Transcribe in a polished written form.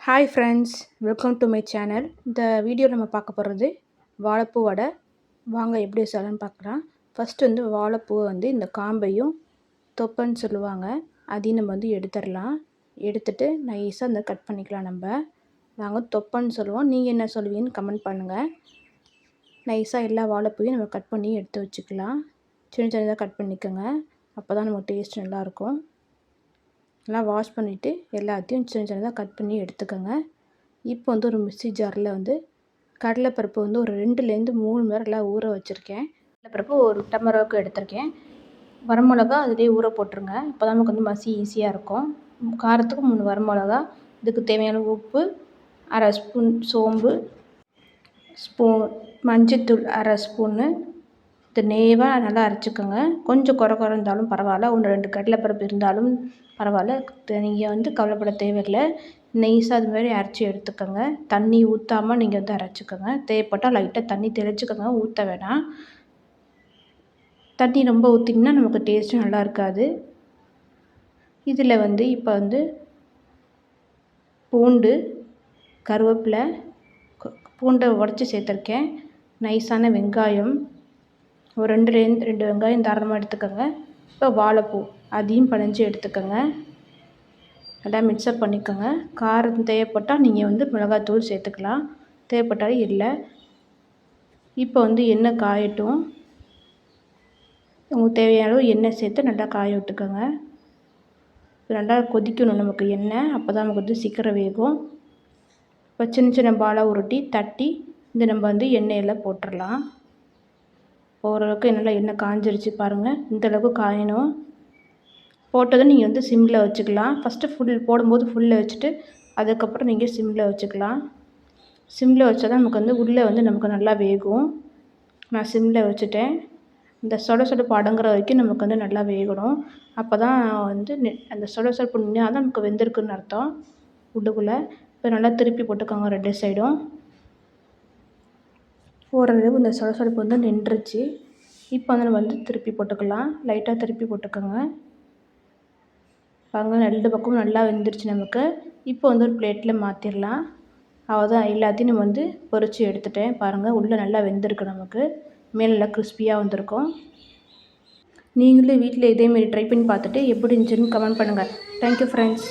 Hi friends, welcome to my channel. இந்த வீடியோவில் நம்ம பார்க்க போகிறது வாழைப்பூ வடை. வாங்க எப்படி செய்யலாம்னு பார்க்கலாம். ஃபஸ்ட்டு வாழைப்பூவை இந்த காம்பையும் தொப்பைன்னு சொல்லுவாங்க, அதையும் நம்ம எடுத்துடலாம். எடுத்துட்டு நைஸாக கட் பண்ணிக்கலாம். நாங்கள் தொப்பைன்னு சொல்லுவோம், நீங்கள் என்ன சொல்லுவீங்கன்னு கமெண்ட் பண்ணுங்கள். நைஸாக எல்லா வாழைப்பூவையும் நம்ம கட் பண்ணி எடுத்து வச்சுக்கலாம். சின்ன சின்னதாக கட் பண்ணிக்கோங்க, அப்போ தான் நமக்கு டேஸ்ட் நல்லாயிருக்கும். நல்லா வாஷ் பண்ணிவிட்டு எல்லாத்தையும் சின்ன சின்னதாக கட் பண்ணி எடுத்துக்கோங்க. இப்போ ஒரு மிக்ஸி ஜாரில் கடலைப்பருப்பு ஒரு 2லேருந்து 3 மணி நேரம் எல்லாம் ஊற வச்சுருக்கேன். கடலைப்பருப்பு ஒரு டம்ளர் அளவுக்கு எடுத்திருக்கேன். வரமிளகா அதிலே ஊற போட்டுருங்க, அப்போ தான் நமக்கு மசி ஈஸியாக இருக்கும். காரத்துக்கு 3 வரமிளகா, இதுக்கு தேவையான உப்பு, 1/2 ஸ்பூன் சோம்பு, மஞ்சத்தூள் 1/2 ஸ்பூன்னு. இது நேவாக நல்லா அரைச்சிக்கோங்க. கொஞ்சம் குறை இருந்தாலும் பரவாயில்ல, 1-2 கடலைப்பருப்பு இருந்தாலும் பரவாயில்ல. நீங்கள் கவலைப்பட தேவையில்லை. நெய்ஸாக அது மாதிரி அரைச்சி எடுத்துக்கோங்க. தண்ணி ஊற்றாமல் நீங்கள் அரைச்சிக்கோங்க. தேவைப்பட்டால் லைட்டாக தண்ணி தெளிச்சுக்கோங்க, ஊற்ற வேணாம். தண்ணி ரொம்ப ஊற்றிங்கன்னா நமக்கு டேஸ்ட்டும் நல்லா இருக்காது. இதில் இப்போ பூண்டு, கருவேப்பிலை, பூண்டை உடச்சி சேர்த்துருக்கேன். நைஸான வெங்காயம், ஒரு 2 வெங்காயம் தாராளமாக எடுத்துக்கோங்க. இப்போ வாழைப்பூ அதையும் பிணைஞ்சி எடுத்துக்கோங்க. நல்லா மிக்சப் பண்ணிக்கோங்க. காரம் தேவைப்பட்டால் நீங்கள் மிளகாத்தூள் சேர்த்துக்கலாம், தேவைப்பட்டாலும் இல்லை. இப்போ எண்ணெய் காயட்டும். உங்களுக்கு தேவையான அளவு எண்ணெய் சேர்த்து நல்லா காய விட்டுக்கோங்க. நல்லா கொதிக்கணும் நமக்கு எண்ணெய், அப்போ தான் நமக்கு சீக்கிரம் வேகும். இப்போ சின்ன சின்ன பாலாக உருட்டி தட்டி நம்ம எண்ணெயில் போட்டுடலாம். ஓரளவுக்கு நல்லா எண்ணெய் காஞ்சிருச்சு பாருங்கள், இந்தளவுக்கு காயணும். போட்டதும் நீங்கள் சிம்மில் வச்சுக்கலாம். ஃபஸ்ட்டு போடும்போது ஃபுல்லில் வச்சுட்டு அதுக்கப்புறம் நீங்கள் சிம்மில் வச்சுக்கலாம். சிம்மில் வச்சா தான் நமக்கு உள்ளே நமக்கு நல்லா வேகும். நான் சிம்மில் வச்சுட்டேன். இந்த சொடசொடப்பு அடங்குற வரைக்கும் நமக்கு நல்லா வேகணும். அப்போ தான் அந்த சொடசொடப்பு நின்னா தான் நமக்கு வெந்திருக்குன்னு அர்த்தம் உள்ளுக்குள்ளே. இப்போ நல்லா திருப்பி போட்டுக்கோங்க 2 சைடும். ஓரளவு இந்த சொடசொடப்பு நின்றுச்சு. இப்போ நம்ம திருப்பி போட்டுக்கலாம். லைட்டாக திருப்பி போட்டுக்கோங்க. பாருங்கள், 2 பக்கமும் நல்லா வெந்துருச்சு நமக்கு. இப்போ ஒரு பிளேட்டில் மாற்றிடலாம். அவ்வளோதான், எல்லாத்தையும் நம்ம பொரித்து எடுத்துட்டேன். பாருங்கள், உள்ளே நல்லா வெந்திருக்கு நமக்கு, மேலே நல்லா கிறிஸ்பியாக வந்திருக்கும். நீங்களே வீட்டில் இதேமாரி ட்ரை பண்ணி பார்த்துட்டு எப்படி இருந்துச்சுன்னு கமெண்ட் பண்ணுங்கள். Thank you friends.